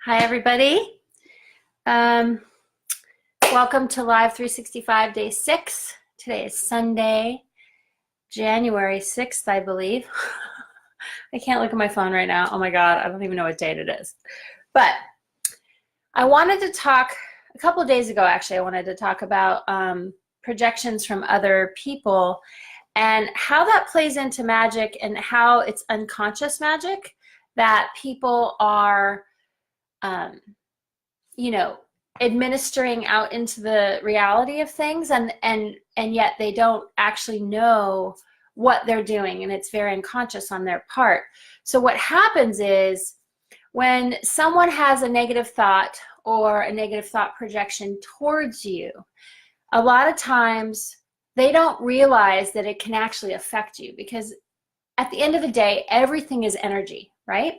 Hi, everybody. Welcome to Live365 Day 6. Today is Sunday, January 6th, I believe. I can't look at my phone right now. Oh my God, I don't even know what date it is. But I wanted to talk, a couple of days ago actually, I wanted to talk about projections from other people and how that plays into magic and how it's unconscious magic that people are administering out into the reality of things, and yet they don't actually know what they're doing, and it's very unconscious on their part. So what happens is when someone has a negative thought or a negative thought projection towards you, a lot of times they don't realize that it can actually affect you, because at the end of the day, everything is energy, right?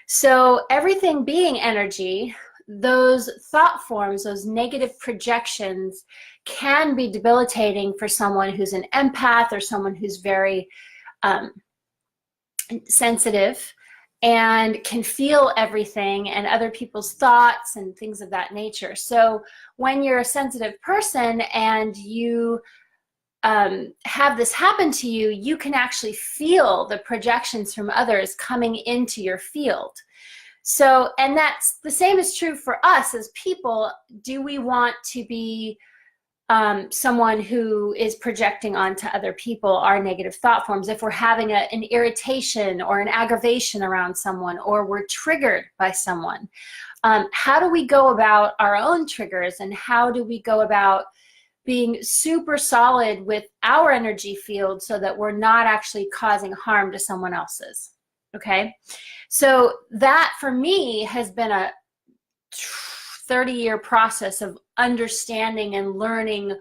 So everything being energy, those thought forms, those negative projections can be debilitating for someone who's an empath or someone who's very sensitive and can feel everything and other people's thoughts and things of that nature. So when you're a sensitive person and you have this happen to you, you can actually feel the projections from others coming into your field. So, and that's the same is true for us as people. Do we want to be someone who is projecting onto other people our negative thought forms? If we're having an irritation or an aggravation around someone, or we're triggered by someone, how do we go about our own triggers, and how do we go about being super solid with our energy field so that we're not actually causing harm to someone else's? Okay, so that for me has been a 30-year process of understanding and learning,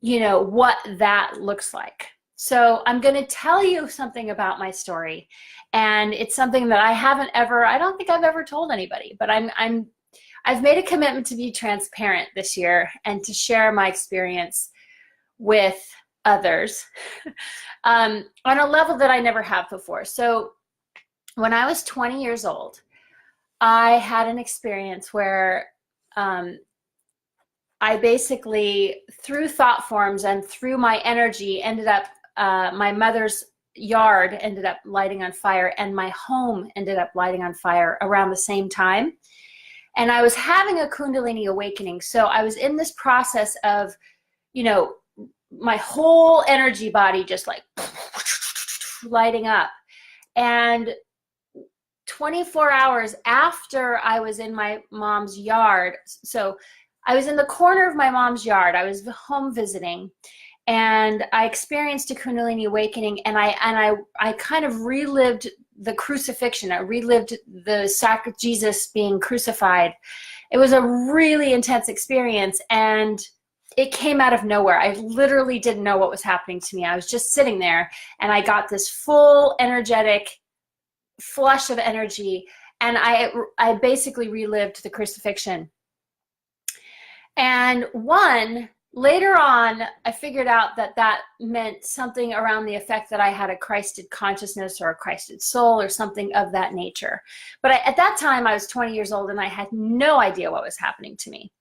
what that looks like. So I'm going to tell you something about my story, and it's something that I don't think I've ever told anybody, but I've made a commitment to be transparent this year and to share my experience with others on a level that I never have before. So when I was 20 years old, I had an experience where I basically, through thought forms and through my energy, ended up, my mother's yard ended up lighting on fire, and my home ended up lighting on fire around the same time. And I was having a Kundalini awakening. So I was in this process of, my whole energy body just like lighting up. And 24 hours after I was in my mom's yard, so I was in the corner of my mom's yard, I was home visiting, and I experienced a Kundalini awakening, and I kind of relived the crucifixion. I relived the sacrifice, Jesus being crucified. It was a really intense experience, and it came out of nowhere. I literally didn't know what was happening to me. I was just sitting there, and I got this full energetic flush of energy, and I basically relived the crucifixion. And later on, I figured out that meant something around the effect that I had a Christed consciousness or a Christed soul or something of that nature. But at that time, I was 20 years old, and I had no idea what was happening to me.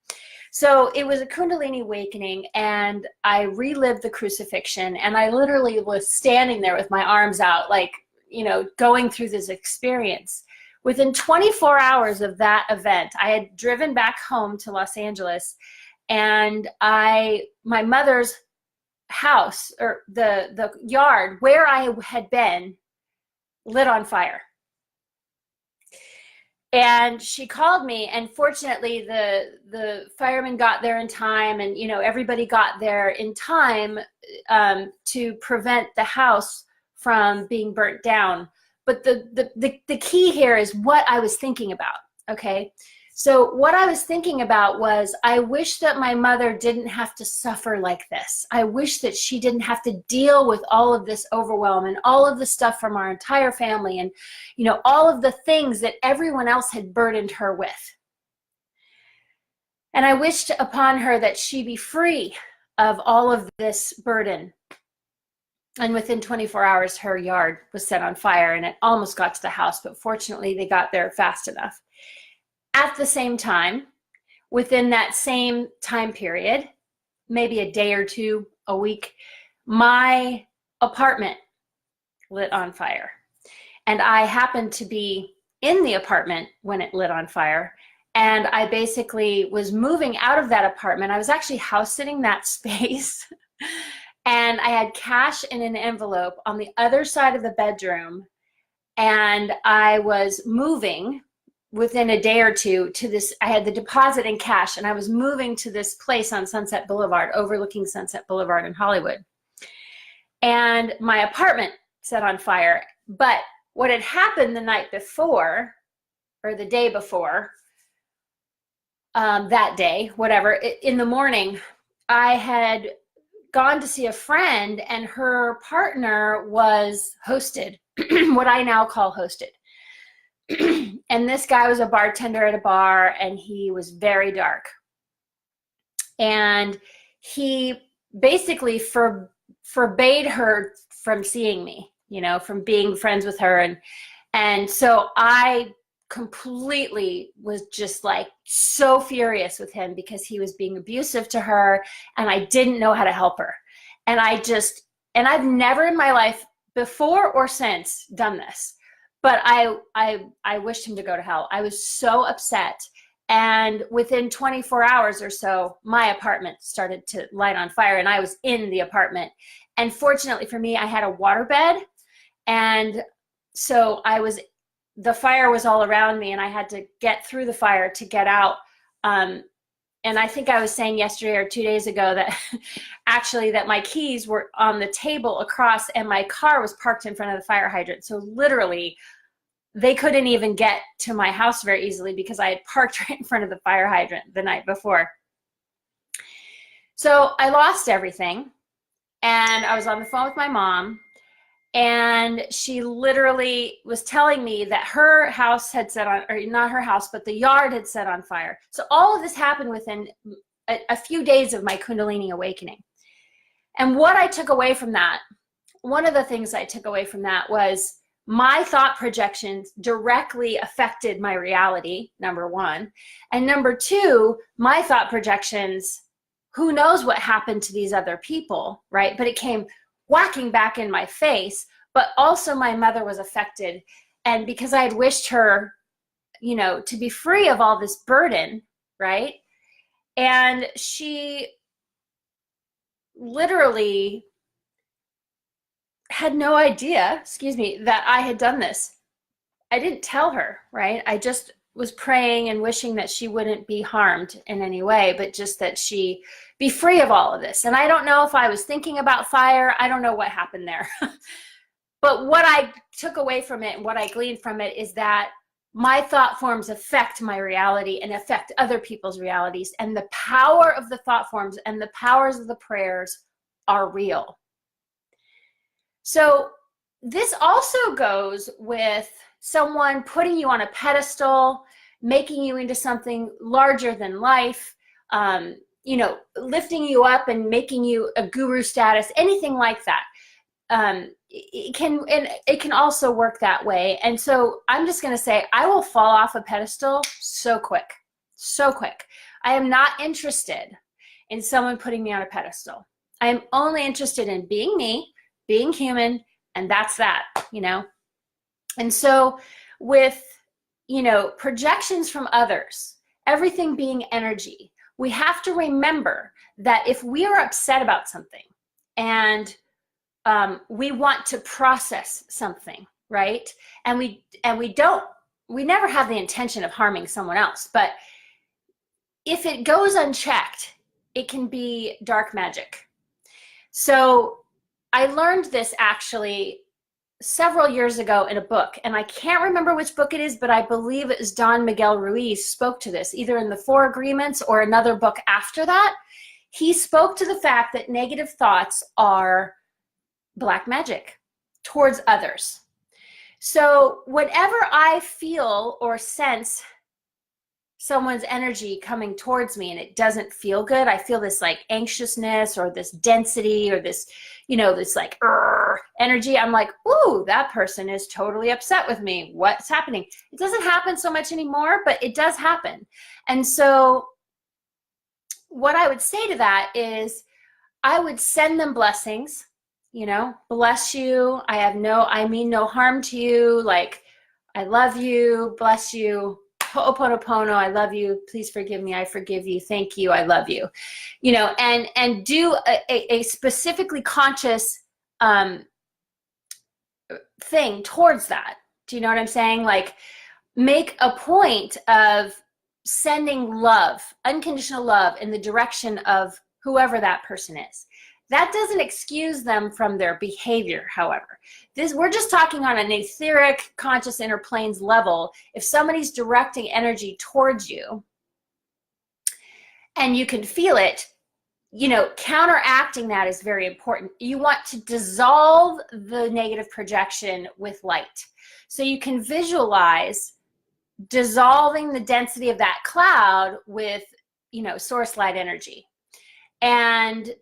So it was a Kundalini awakening, and I relived the crucifixion, and I literally was standing there with my arms out, like, going through this experience. Within 24 hours of that event, I had driven back home to Los Angeles, and my mother's house, or the yard where I had been, lit on fire. And she called me, and fortunately the firemen got there in time, and everybody got there in time to prevent the house from being burnt down. But the key here is what I was thinking about. Okay, so what I was thinking about was, I wish that my mother didn't have to suffer like this. I wish that she didn't have to deal with all of this overwhelm and all of the stuff from our entire family, and all of the things that everyone else had burdened her with. And I wished upon her that she be free of all of this burden. And within 24 hours, her yard was set on fire, and it almost got to the house, but fortunately they got there fast enough. At the same time, within that same time period, maybe a day or two, a week, my apartment lit on fire. And I happened to be in the apartment when it lit on fire. And I basically was moving out of that apartment. I was actually house sitting that space. And I had cash in an envelope on the other side of the bedroom. And I was moving within a day or two to this. I had the deposit in cash, and I was moving to this place on Sunset Boulevard, overlooking Sunset Boulevard in Hollywood. And my apartment set on fire. But what had happened the night before, or the day before, that day, whatever, in the morning, I had gone to see a friend, and her partner was hosted, what I now call hosted. And this guy was a bartender at a bar, and he was very dark. And he basically forbade her from seeing me, from being friends with her. And so I completely was just like so furious with him because he was being abusive to her, and I didn't know how to help her. And I've never in my life before or since done this, but I wished him to go to hell. I was so upset. And within 24 hours or so, my apartment started to light on fire, and I was in the apartment. And fortunately for me, I had a waterbed. And so the fire was all around me, and I had to get through the fire to get out. And I think I was saying yesterday or 2 days ago that actually that my keys were on the table across, and my car was parked in front of the fire hydrant. So literally, they couldn't even get to my house very easily because I had parked right in front of the fire hydrant the night before. So I lost everything, and I was on the phone with my mom, and she literally was telling me that her house had set on, or not her house, but the yard had set on fire. So all of this happened within a few days of my Kundalini awakening. And what I took away from that, one of the things I took away from that was my thought projections directly affected my reality, number one. And number two, my thought projections, who knows what happened to these other people, right? But it came whacking back in my face. But also my mother was affected. And because I had wished her, to be free of all this burden, right? And she literally had no idea, that I had done this. I didn't tell her, right? I just was praying and wishing that she wouldn't be harmed in any way, but just that she be free of all of this. And I don't know if I was thinking about fire. I don't know what happened there. But what I took away from it and what I gleaned from it is that my thought forms affect my reality and affect other people's realities. And the power of the thought forms and the powers of the prayers are real. So this also goes with someone putting you on a pedestal, making you into something larger than life, lifting you up and making you a guru status, anything like that. It can also work that way. And so I'm just going to say, I will fall off a pedestal so quick. I am not interested in someone putting me on a pedestal. I am only interested in being me, being human, and that's that, And so with, projections from others, everything being energy, we have to remember that if we are upset about something and we want to process something, right? And we never have the intention of harming someone else, but if it goes unchecked, it can be dark magic. So I learned this actually several years ago in a book, and I can't remember which book it is, but I believe it is Don Miguel Ruiz spoke to this, either in the Four Agreements or another book after that. He spoke to the fact that negative thoughts are black magic towards others. So whenever I feel or sense someone's energy coming towards me and it doesn't feel good, I feel this like anxiousness or this density or this, you know, this like energy, I'm like, ooh, that person is totally upset with me. What's happening? It doesn't happen so much anymore, but it does happen. And so what I would say to that is I would send them blessings, you know, bless you. I mean no harm to you. Like, I love you, bless you. Ho'oponopono, I love you. Please forgive me. I forgive you. Thank you. I love you. You know, and do a specifically conscious thing towards that. Do you know what I'm saying? Like, make a point of sending love, unconditional love, in the direction of whoever that person is. That doesn't excuse them from their behavior, however. We're just talking on an etheric, conscious inner planes level. If somebody's directing energy towards you and you can feel it, you know, counteracting that is very important. You want to dissolve the negative projection with light. So you can visualize dissolving the density of that cloud with, you know, source light energy. And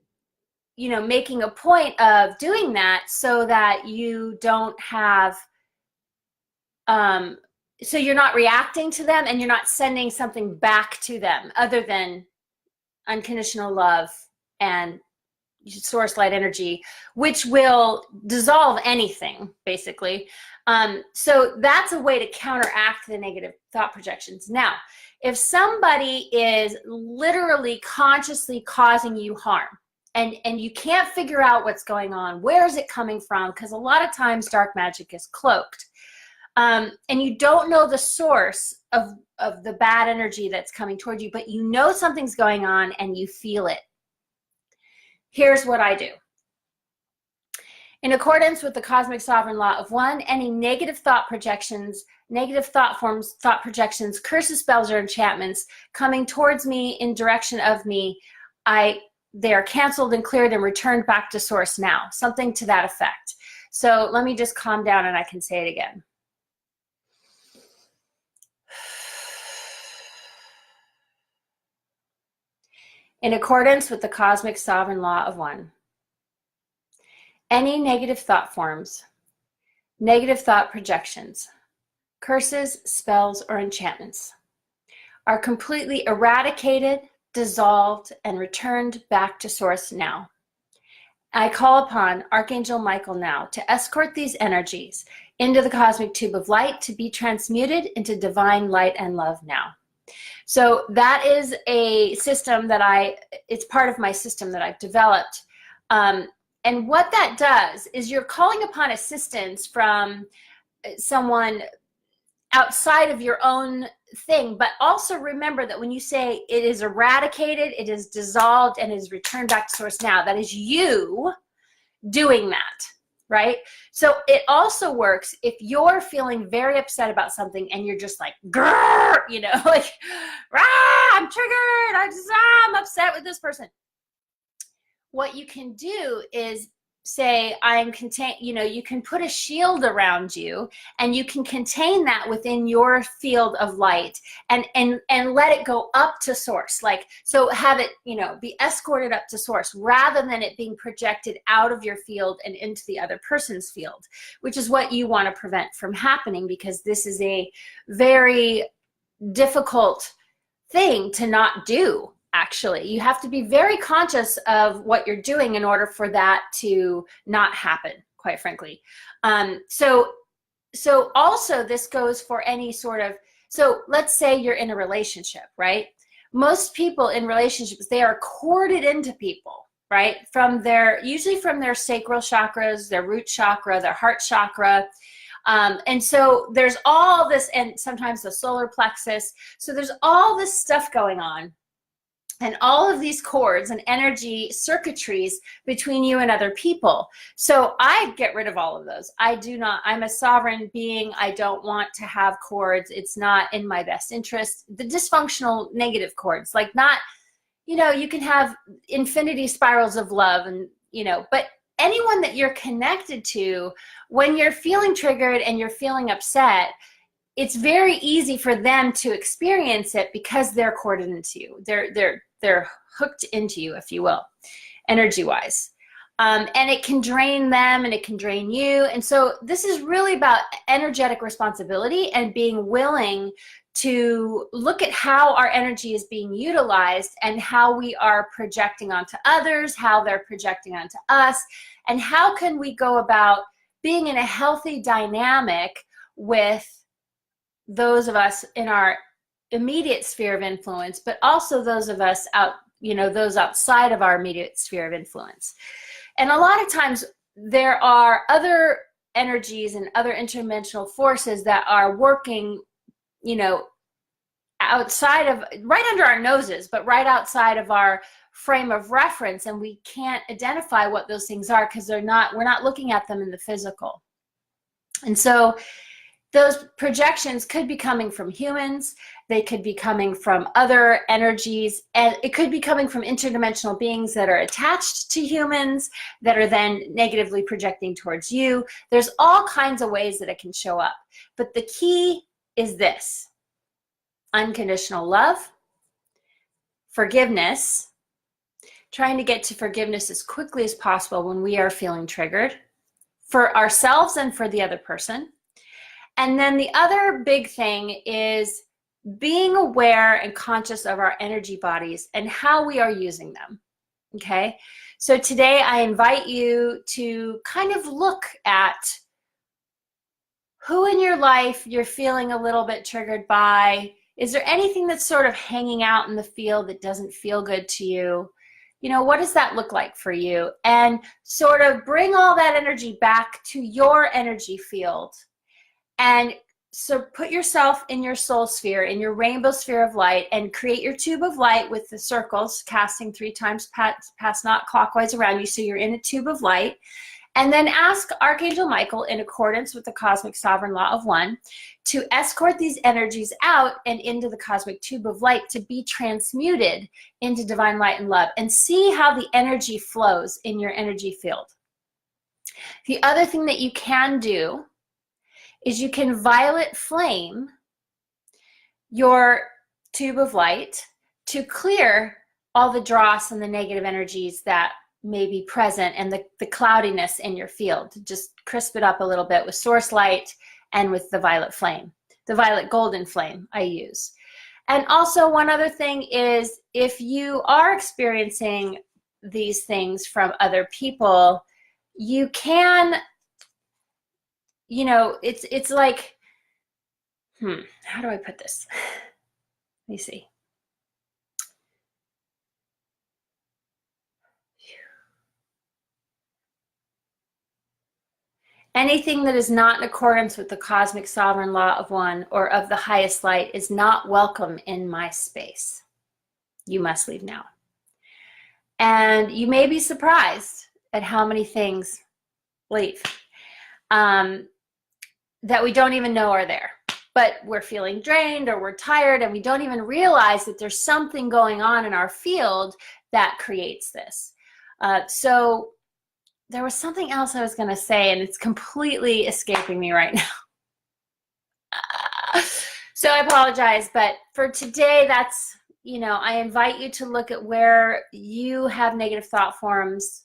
you know, making a point of doing that so that you don't have, so you're not reacting to them and you're not sending something back to them other than unconditional love and source light energy, which will dissolve anything, basically. So that's a way to counteract the negative thought projections. Now, if somebody is literally consciously causing you harm, and you can't figure out what's going on, where is it coming from? Because a lot of times dark magic is cloaked. And you don't know the source of the bad energy that's coming toward you, but you know something's going on and you feel it. Here's what I do. In accordance with the cosmic sovereign law of one, any negative thought projections, negative thought forms, thought projections, curses, spells, or enchantments coming towards me in direction of me, they are canceled and cleared and returned back to source now. Something to that effect. So let me just calm down and I can say it again. In accordance with the cosmic sovereign law of one, any negative thought forms, negative thought projections, curses, spells, or enchantments are completely eradicated, dissolved, and returned back to source now. I call upon Archangel Michael now to escort these energies into the cosmic tube of light to be transmuted into divine light and love now. So that is a system that it's part of my system that I've developed. And what that does is you're calling upon assistance from someone outside of your own thing, but also remember that when you say it is eradicated, it is dissolved, and is returned back to source now, that is you doing that, right? So it also works if you're feeling very upset about something and you're just like, grrr, you know, like, rah, I'm triggered, I'm upset with this person. What you can do is say, I'm contained, you know, you can put a shield around you and you can contain that within your field of light and let it go up to source. Like, so have it, you know, be escorted up to source rather than it being projected out of your field and into the other person's field, which is what you want to prevent from happening, because this is a very difficult thing to not do. Actually, you have to be very conscious of what you're doing in order for that to not happen, quite frankly. So also this goes for any sort of, so let's say you're in a relationship, right? Most people in relationships, they are corded into people, right? Usually from their sacral chakras, their root chakra, their heart chakra. And so there's all this, and sometimes the solar plexus. So there's all this stuff going on. And all of these cords and energy circuitries between you and other people. So I get rid of all of those. I'm a sovereign being. I don't want to have cords. It's not in my best interest. The dysfunctional negative cords, like not, you know, you can have infinity spirals of love and, you know, but anyone that you're connected to, when you're feeling triggered and you're feeling upset, it's very easy for them to experience it because they're corded into you. They're hooked into you, if you will, energy-wise. And it can drain them and it can drain you. And so this is really about energetic responsibility and being willing to look at how our energy is being utilized and how we are projecting onto others, how they're projecting onto us, and how can we go about being in a healthy dynamic with those of us in our immediate sphere of influence, but also those of us out, those outside of our immediate sphere of influence. And a lot of times there are other energies and other interdimensional forces that are working, outside of, right under our noses, but right outside of our frame of reference, and we can't identify what those things are because we're not looking at them in the physical. And so those projections could be coming from humans, they could be coming from other energies, and it could be coming from interdimensional beings that are attached to humans that are then negatively projecting towards you. There's all kinds of ways that it can show up. But the key is this: unconditional love, forgiveness, trying to get to forgiveness as quickly as possible when we are feeling triggered for ourselves and for the other person. And then the other big thing is being aware and conscious of our energy bodies and how we are using them. Okay, so today I invite you to kind of look at who in your life you're feeling a little bit triggered by. Is there anything that's sort of hanging out in the field that doesn't feel good to you? What does that look like for you? And sort of bring all that energy back to your energy field. And so put yourself in your soul sphere, in your rainbow sphere of light, and create your tube of light with the circles casting 3 times past not clockwise around you, so you're in a tube of light. And then ask Archangel Michael, in accordance with the cosmic sovereign law of one, to escort these energies out and into the cosmic tube of light to be transmuted into divine light and love, and see how the energy flows in your energy field. The other thing that you can do is you can violet flame your tube of light to clear all the dross and the negative energies that may be present and the cloudiness in your field. Just crisp it up a little bit with source light and with the violet flame, the violet golden flame I use. And also one other thing is, if you are experiencing these things from other people, you can, it's like, how do I put this? Let me see. Anything that is not in accordance with the cosmic sovereign law of one or of the highest light is not welcome in my space. You must leave now. And you may be surprised at how many things leave that we don't even know are there. But we're feeling drained or we're tired and we don't even realize that there's something going on in our field that creates this. So there was something else I was going to say, and it's completely escaping me right now. So I apologize, but for today, that's, I invite you to look at where you have negative thought forms.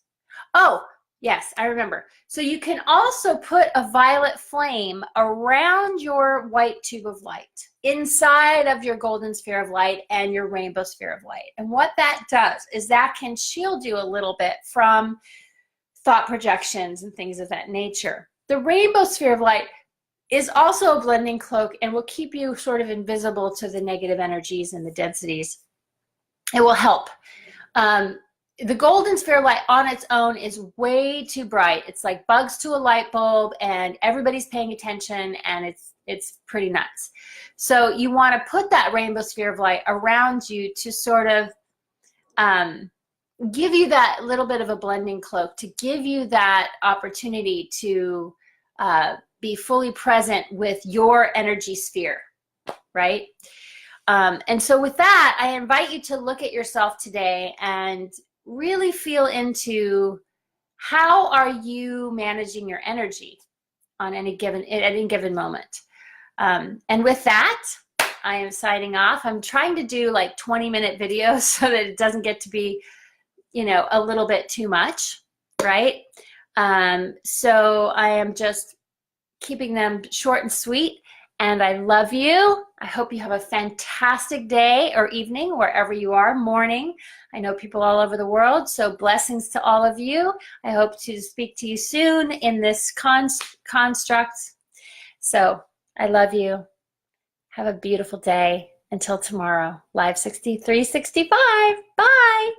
Oh, yes, I remember. So you can also put a violet flame around your white tube of light, inside of your golden sphere of light and your rainbow sphere of light. And what that does is that can shield you a little bit from thought projections and things of that nature. The rainbow sphere of light is also a blending cloak and will keep you sort of invisible to the negative energies and the densities. It will help. The golden sphere of light on its own is way too bright. It's like bugs to a light bulb, and everybody's paying attention, and it's pretty nuts. So you want to put that rainbow sphere of light around you to sort of give you that little bit of a blending cloak, to give you that opportunity to be fully present with your energy sphere, right? And so with that, I invite you to look at yourself today and really feel into how are you managing your energy on at any given moment. And with that, I am signing off. I'm trying to do like 20-minute videos so that it doesn't get to be, you know, a little bit too much, right? So I am just keeping them short and sweet. And I love you. I hope you have a fantastic day or evening, wherever you are, morning. I know people all over the world, so blessings to all of you. I hope to speak to you soon in this construct. So I love you. Have a beautiful day. Until tomorrow, Live 365. Bye.